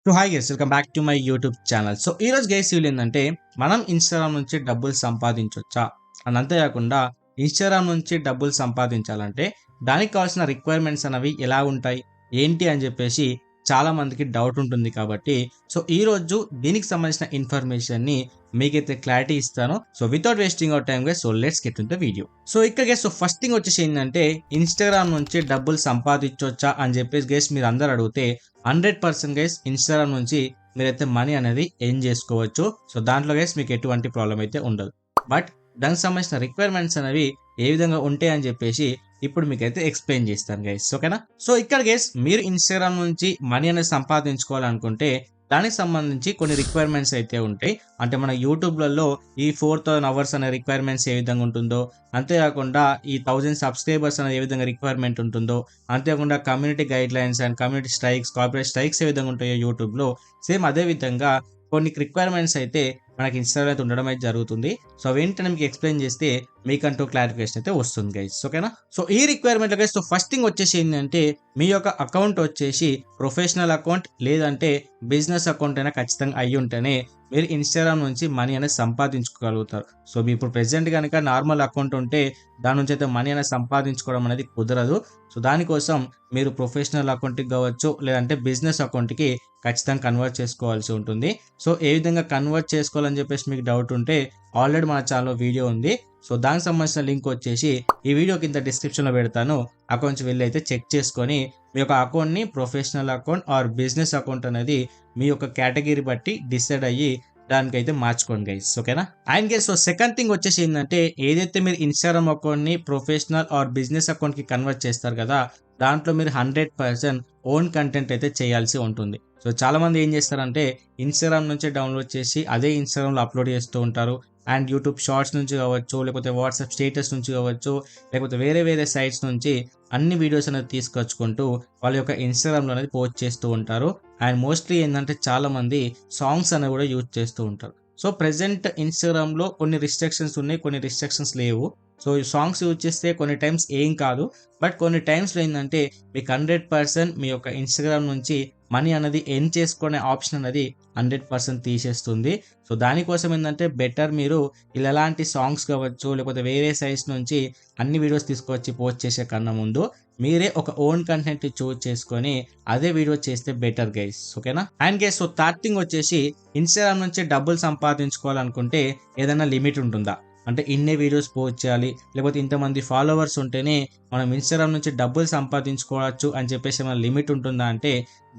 So hi guys, welcome back to my YouTube channel. So ఈ రోజు guys వీళ్ళు ఏంటంటే మనం ఇన్స్టాగ్రామ్ నుంచి డబ్బులు సంపాదించవచ్చా అని, అంతేకాకుండా ఇన్స్టాగ్రామ్ నుంచి డబ్బులు సంపాదించాలంటే దానికి కావాల్సిన రిక్వైర్మెంట్స్ అనేవి ఎలా ఉంటాయి ఏంటి అని చెప్పేసి చాలా మందికి డౌట్ ఉంటుంది. కాబట్టి సో ఈ రోజు దీనికి సంబంధించిన ఇన్ఫర్మేషన్ని మీకైతే క్లారిటీ ఇస్తాను. So without wasting hour time guys, so let's get in the video. So ఇక్కడ గైస్, సో ఫస్ట్ థింగ్ వచ్చేసి ఏంటంటే ఇన్స్టాగ్రామ్ నుంచి డబ్బులు సంపాదించవచ్చా అని చెప్పేసి గైస్ మీరు అందరు అడిగితే 100% గైస్ ఇన్స్టాగ్రామ్ నుంచి మీరైతే మనీ అనేది ఎర్న్ చేసుకోవచ్చు. సో దాంట్లో గైస్ మీకు ఎటువంటి ప్రాబ్లం అయితే ఉండదు. బట్ దానికి సంబంధించిన రిక్వైర్మెంట్స్ అనేవి ఏ విధంగా ఉంటాయి అని చెప్పేసి ఇప్పుడు మీకైతే ఎక్స్ప్లెయిన్ చేస్తాను గైస్, ఓకేనా. సో ఇక్కడ గైస్ మీరు ఇన్స్టాగ్రామ్ నుంచి మనీ అనేది సంపాదించుకోవాలనుకుంటే దానికి సంబంధించి కొన్ని రిక్వైర్మెంట్స్ అయితే ఉంటాయి. అంటే మన యూట్యూబ్లలో ఈ 4000 అవర్స్ అనే రిక్వైర్మెంట్స్ ఏ విధంగా ఉంటుందో, అంతేకాకుండా ఈ 1000 సబ్స్క్రైబర్స్ అనేది ఏ విధంగా రిక్వైర్మెంట్ ఉంటుందో, అంతేకాకుండా community guidelines and community strikes, corporate strikes ఏ విధంగా ఉంటాయో యూట్యూబ్లో, సేమ్ అదే విధంగా కొన్ని రిక్వైర్మెంట్స్ అయితే మనకి ఇన్స్టాగ్రామ్ అయితే ఉండడం అయితే జరుగుతుంది. సో అవేంటనే మీకు ఎక్స్ప్లెయిన్ చేస్తే మీకంటూ క్లారిఫికేషన్ అయితే వస్తుంది గైస్, ఓకేనా. సో ఈ requirement guys, so first thing వచ్చేసి ఏంటంటే మీ యొక్క అకౌంట్ వచ్చేసి ప్రొఫెషనల్ అకౌంట్ లేదంటే బిజినెస్ అకౌంట్ అయినా ఖచ్చితంగా అయ్యి ఉంటేనే మీరు ఇన్స్టాగ్రామ్ నుంచి మనీ అనేది సంపాదించుకోగలుగుతారు. సో మీ ఇప్పుడు ప్రెసెంట్ కనుక నార్మల్ అకౌంట్ ఉంటే దాని నుంచి అయితే మనీ అనేది సంపాదించుకోవడం అనేది కుదరదు. సో దానికోసం మీరు ప్రొఫెషనల్ అకౌంట్కి కావచ్చు లేదంటే బిజినెస్ అకౌంట్కి ఖచ్చితంగా కన్వర్ట్ చేసుకోవాల్సి ఉంటుంది. సో ఏ విధంగా కన్వర్ట్ చేసుకోవాలని చెప్పేసి మీకు డౌట్ ఉంటే ఆల్రెడీ మన ఛానల్లో వీడియో ఉంది. సో దానికి సంబంధించిన లింక్ వచ్చేసి ఈ వీడియో కింద డిస్క్రిప్షన్లో పెడతాను. అకౌంట్స్ వెళ్ళి అయితే చెక్ చేసుకొని మీ యొక్క అకౌంట్ని professional account or business account అనేది మీ యొక్క కేటగిరీ బట్టి డిసైడ్ అయ్యి దానికైతే మార్చుకోండి గైస్, ఓకేనా. And guys, so second thing వచ్చేసి ఏంటంటే ఏదైతే మీరు ఇన్స్టాగ్రామ్ అకౌంట్ని ప్రొఫెషనల్ ఆర్ బిజినెస్ అకౌంట్కి కన్వర్ట్ చేస్తారు కదా, దాంట్లో మీరు 100% ఓన్ కంటెంట్ అయితే చేయాల్సి ఉంటుంది. సో చాలా మంది ఏం చేస్తారంటే ఇన్స్టాగ్రామ్ నుంచి డౌన్లోడ్ చేసి అదే ఇన్స్టాగ్రామ్లో అప్లోడ్ చేస్తూ ఉంటారు. అండ్ యూట్యూబ్ షార్ట్స్ నుంచి కావచ్చు, లేకపోతే వాట్సాప్ స్టేటస్ నుంచి కావచ్చు, లేకపోతే వేరే వేరే సైట్స్ నుంచి అన్ని వీడియోస్ అనేది తీసుకొచ్చుకుంటూ వాళ్ళ యొక్క ఇన్స్టాగ్రామ్లో అనేది పోస్ట్ చేస్తూ ఉంటారు. అండ్ మోస్ట్లీ ఏంటంటే చాలా మంది సాంగ్స్ అనేవి కూడా యూజ్ చేస్తూ ఉంటారు. సో ప్రెసెంట్ ఇన్స్టాగ్రామ్లో కొన్ని రిస్ట్రిక్షన్స్ ఉన్నాయి, కొన్ని రిస్ట్రిక్షన్స్ లేవు. సో ఈ సాంగ్స్ యూజ్ చేస్తే కొన్ని టైమ్స్ ఏం కాదు, బట్ కొన్ని టైమ్స్లో ఏంటంటే మీకు 100% మీ యొక్క ఇన్స్టాగ్రామ్ నుంచి మనీ అనేది ఎర్న్ చేసుకునే ఆప్షన్ అనేది 100% తీసేస్తుంది. సో దానికోసం ఏంటంటే బెటర్ మీరు ఇలాంటి సాంగ్స్ కావచ్చు లేకపోతే వేరే సైట్స్ నుంచి అన్ని వీడియోస్ తీసుకొచ్చి పోస్ట్ చేసే కన్నా ముందు మీరే ఒక ఓన్ కంటెంట్ చూజ్ చేసుకొని అదే వీడియో చేస్తే బెటర్ గైస్, ఓకేనా. And guys, so third thing వచ్చేసి ఇన్స్టాగ్రామ్ నుంచి డబ్బులు సంపాదించుకోవాలనుకుంటే ఏదైనా లిమిట్ ఉంటుందా? అంటే ఇన్నే వీడియోస్ పోస్ట్ చేయాలి లేకపోతే ఇంతమంది ఫాలోవర్స్ ఉంటేనే మనం ఇన్స్టాగ్రామ్ నుంచి డబ్బులు సంపాదించుకోవచ్చు అని చెప్పేసి ఏమైనా లిమిట్ ఉంటుందా అంటే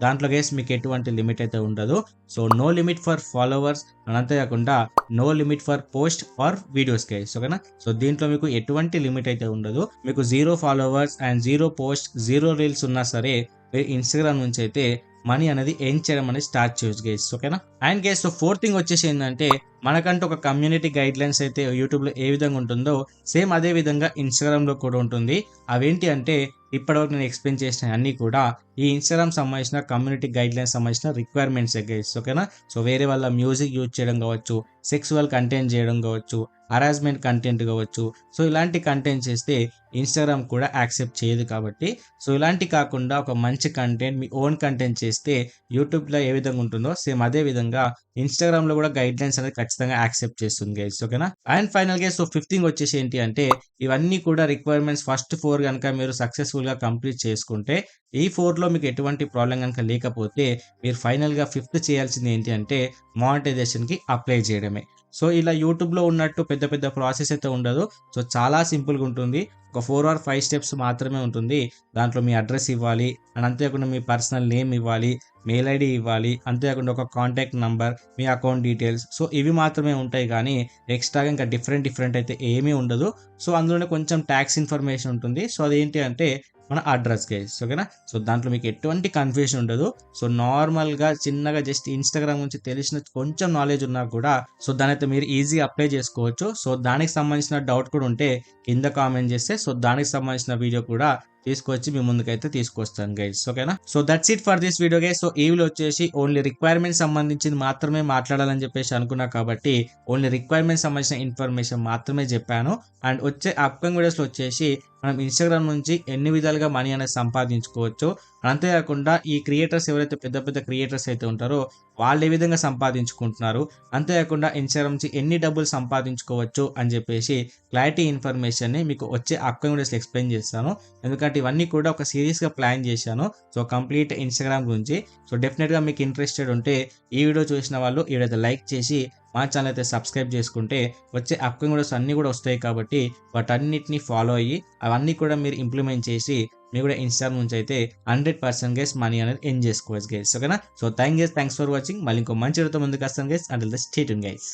దాంట్లో గైస్ మీకు ఎటువంటి లిమిట్ అయితే ఉండదు. So no limit for followers అని, అంతేకాకుండా no limit for post or videos guys, ఓకేనా. సో దీంట్లో మీకు ఎటువంటి లిమిట్ అయితే ఉండదు. మీకు 0 ఫాలోవర్స్ అండ్ 0 పోస్ట్ 0 రీల్స్ ఉన్నా సరే మీరు ఇన్స్టాగ్రామ్ నుంచి అయితే మనీ అనేది ఎర్న్ చేయడం అనేది స్టార్ట్ చేయొచ్చు గైస్, ఓకేనా. And guys, so fourth thing వచ్చేసి ఏంటంటే మనకంటూ ఒక కమ్యూనిటీ గైడ్ లైన్స్ అయితే యూట్యూబ్లో ఏ విధంగా ఉంటుందో సేమ్ అదే విధంగా ఇన్స్టాగ్రామ్లో కూడా ఉంటుంది. అవేంటి అంటే ఇప్పటివరకు నేను ఎక్స్ప్లెయిన్ చేసిన అన్నీ కూడా ఈ ఇన్స్టాగ్రామ్ సంబంధించిన కమ్యూనిటీ గైడ్ లైన్స్ సంబంధించిన రిక్వైర్మెంట్స్ గైస్, ఓకేనా. సో వేరే వాళ్ళ మ్యూజిక్ యూజ్ చేయడం కావచ్చు, సెక్సువల్ కంటెంట్ చేయడం కావచ్చు, హరాస్మెంట్ కంటెంట్ కావచ్చు, సో ఇలాంటి కంటెంట్ చేస్తే ఇన్స్టాగ్రామ్ కూడా యాక్సెప్ట్ చేయదు. కాబట్టి సో ఇలాంటి కాకుండా ఒక మంచి కంటెంట్ మీ ఓన్ కంటెంట్ చేస్తే యూట్యూబ్లో ఏ విధంగా ఉంటుందో సేమ్ అదే విధంగా ఇన్స్టాగ్రామ్లో కూడా గైడ్ లైన్స్ అనేది ఖచ్చితంగా యాక్సెప్ట్ చేస్తుంది గైస్, ఓకేనా. అండ్ ఫైనల్ గా సో ఫిఫ్త్ థింగ్ వచ్చేసి ఏంటి అంటే ఇవన్నీ కూడా రిక్వైర్మెంట్స్ ఫస్ట్ 4 కనుక మీరు సక్సెస్ఫుల్గా కంప్లీట్ చేసుకుంటే ఈ 4లో మీకు ఎటువంటి ప్రాబ్లం కనుక లేకపోతే మీరు ఫైనల్గా 5th చేయాల్సింది ఏంటి అంటే మానిటైజేషన్కి అప్లై చేయడమే. సో ఇలా యూట్యూబ్లో ఉన్నట్టు పెద్ద పెద్ద ప్రాసెస్ అయితే ఉండదు. సో చాలా సింపుల్గా ఉంటుంది. ఒక 4 or 5 స్టెప్స్ మాత్రమే ఉంటుంది. దాంట్లో మీ అడ్రస్ ఇవ్వాలి అండ్ అంతేకాకుండా మీ పర్సనల్ నేమ్ ఇవ్వాలి, మెయిల్ ఐడి ఇవ్వాలి, అంతేకాకుండా ఒక కాంటాక్ట్ నంబర్, మీ అకౌంట్ డీటెయిల్స్. సో ఇవి మాత్రమే ఉంటాయి కానీ ఎక్స్ట్రాగా ఇంకా డిఫరెంట్ అయితే ఏమీ ఉండదు. సో అందులోనే కొంచెం ట్యాక్స్ ఇన్ఫర్మేషన్ ఉంటుంది. సో అదేంటి అంటే మన అడ్రస్ గైస్, ఓకేనా. సో దాంట్లో మీకు ఎటువంటి కన్ఫ్యూజన్ ఉండదు. సో నార్మల్గా చిన్నగా జస్ట్ ఇన్స్టాగ్రామ్ గురించి తెలిసిన కొంచెం నాలెడ్జ్ ఉన్నా కూడా సో దాని అయితే మీరు ఈజీగా అప్లై చేసుకోవచ్చు. సో దానికి సంబంధించిన డౌట్ కూడా ఉంటే కింద కామెంట్ చేస్తే సో దానికి సంబంధించిన వీడియో కూడా తీసుకొచ్చి మీ ముందుకైతే తీసుకొస్తాను గైస్, ఓకేనా. So that's it for this video guys. So ఈ వీడియో వచ్చేసి ఓన్లీ రిక్వైర్మెంట్ సంబంధించింది మాత్రమే మాట్లాడాలని చెప్పేసి అనుకున్నా కాబట్టి ఓన్లీ రిక్వైర్మెంట్ సంబంధించిన ఇన్ఫర్మేషన్ మాత్రమే చెప్పాను. అండ్ వచ్చే అప్కమింగ్ వీడియోస్లో వచ్చేసి మనం ఇన్స్టాగ్రామ్ నుంచి ఎన్ని విధాలుగా మనీ అనేది సంపాదించుకోవచ్చు, అంతేకాకుండా ఈ క్రియేటర్స్ ఎవరైతే పెద్ద పెద్ద క్రియేటర్స్ అయితే ఉంటారో వాళ్ళు ఏ విధంగా సంపాదించుకుంటున్నారు, అంతేకాకుండా ఇన్‌స్టాగ్రామ్ నుంచి ఎన్ని డబ్బులు సంపాదించుకోవచ్చు అని చెప్పేసి క్లారిటీ ఇన్ఫర్మేషన్‌ని మీకు వచ్చే అప్‌కమింగ్ డేస్‌లో ఎక్స్‌ప్లెయిన్ చేస్తాను. ఎందుకంటే ఇవన్నీ కూడా ఒక సీరీస్‌గా ప్లాన్ చేశాను. సో, కంప్లీట్ ఇన్‌స్టాగ్రామ్ గురించి. సో, డెఫినిట్‌గా మీకు ఇంట్రెస్టెడ్ ఉంటే ఈ వీడియో చూసిన వాళ్ళు ఈ వీడియో అయితే లైక్ చేసి మా ఛానల్ అయితే సబ్స్క్రైబ్ చేసుకుంటే వచ్చే అప్‌కమింగ్ వీడియోస్ అన్నీ కూడా వస్తాయి కాబట్టి వాటన్నిటిని ఫాలో అయ్యి అవన్నీ కూడా మీరు ఇంప్లిమెంట్ చేసి మీరు కూడా ఇన్‌స్టాగ్రామ్ నుంచి అయితే 100% గైస్ మనీ అనేది ఎర్న్ చేసుకోవచ్చు గైస్. ఓకేనా? So, thanks for watching. మళ్ళీ ఇంకో మంచి వీడియోతో ముందుకు వస్తాను guys. Until then stay tuned guys.